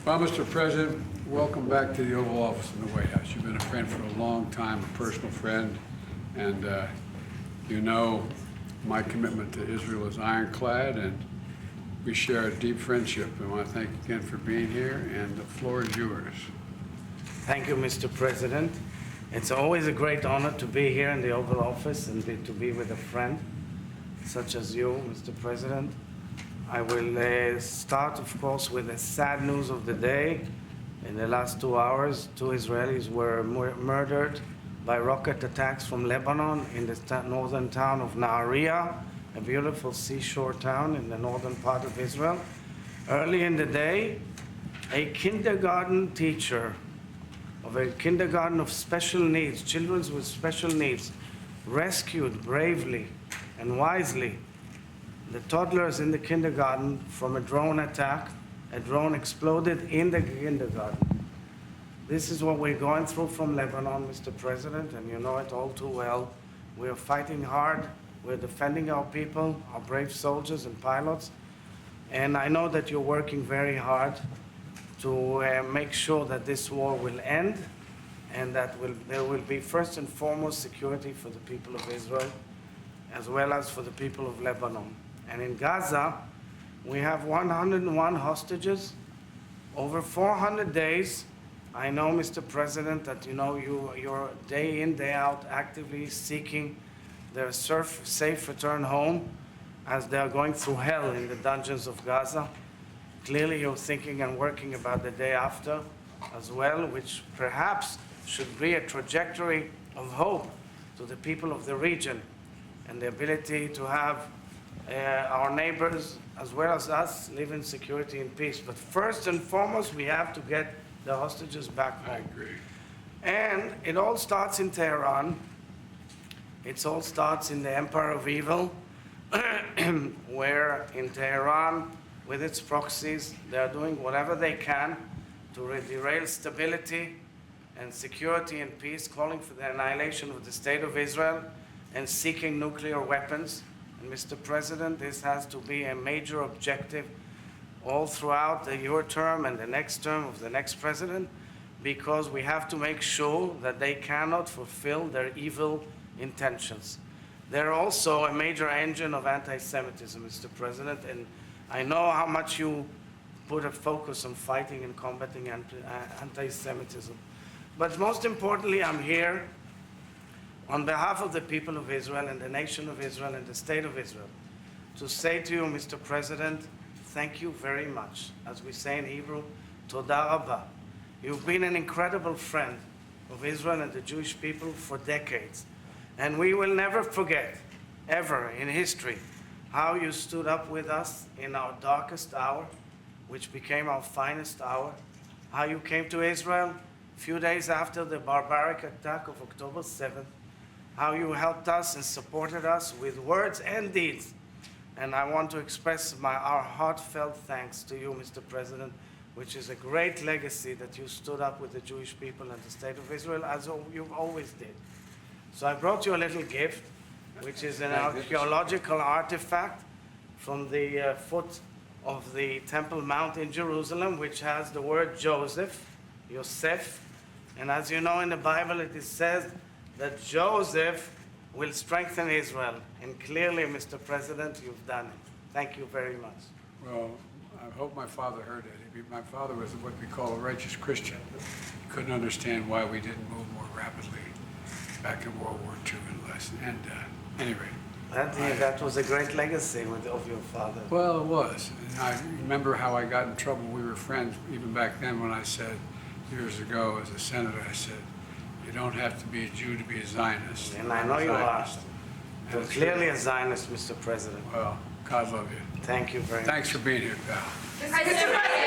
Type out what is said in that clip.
Well, Mr. President, welcome back to the Oval Office in the White House. You've been a friend for a long time, a personal friend, and you know my commitment to Israel is ironclad, and we share a deep friendship. I want to thank you again for being here, and the floor is yours. Thank you, Mr. President. It's always a great honor to be here in the Oval Office and to be with a friend such as you, Mr. President. I will start, of course, with the sad news of the day. In the last 2 hours, 2 Israelis were murdered by rocket attacks from Lebanon in the northern town of Nahariya, a beautiful seashore town in the northern part of Israel. Early in the day, a kindergarten teacher of a kindergarten of special needs, children with special needs, rescued bravely and wisely the toddlers in the kindergarten from a drone attack. A drone exploded in the kindergarten. This is what we're going through from Lebanon, Mr. President, and you know it all too well. We are fighting hard. We're defending our people, our brave soldiers and pilots. And I know that you're working very hard to make sure that this war will end and that there will be first and foremost security for the people of Israel as well as for the people of Lebanon. And in Gaza, we have 101 hostages, over 400 days. I know, Mr. President, that you're day in, day out actively seeking their safe return home as they are going through hell in the dungeons of Gaza. Clearly, you're thinking and working about the day after as well, which perhaps should be a trajectory of hope to the people of the region and the ability to have our neighbors as well as us live in security and peace. But first and foremost, we have to get the hostages back home. I agree. And it all starts in Tehran. It all starts in the Empire of Evil, where in Tehran, with its proxies, they are doing whatever they can to derail stability and security and peace, calling for the annihilation of the State of Israel and seeking nuclear weapons. And Mr. President, this has to be a major objective all throughout your term and the next term of the next president, because we have to make sure that they cannot fulfill their evil intentions. They're also a major engine of anti-Semitism, Mr. President, and I know how much you put a focus on fighting and combating anti-Semitism. But most importantly, I'm here on behalf of the people of Israel and the nation of Israel and the state of Israel to say to you, Mr. President, thank you very much. As we say in Hebrew, Toda Rabba. You've been an incredible friend of Israel and the Jewish people for decades. And we will never forget, ever in history, how you stood up with us in our darkest hour, which became our finest hour, how you came to Israel a few days after the barbaric attack of October 7th, how you helped us and supported us with words and deeds. And I want to express our heartfelt thanks to you, Mr. President, which is a great legacy that you stood up with the Jewish people and the state of Israel, as you've always did. So I brought you a little gift, which is an archaeological artifact from the foot of the Temple Mount in Jerusalem, which has the word Joseph, Yosef. And as you know in the Bible, it says that Joseph will strengthen Israel. And clearly, Mr. President, you've done it. Thank you very much. Well, I hope my father heard it. My father was what we call a righteous Christian. He couldn't understand why we didn't move more rapidly back in World War II and less. And anyway. That was a great legacy of your father. Well, it was. And I remember how I got in trouble. We were friends even back then when I said years ago as a senator, I said, you don't have to be a Jew to be a Zionist. And I know you are. You're clearly a Zionist, Mr. President. Well, God love you. Thank you very much. Thanks for being here, pal. Mr. President.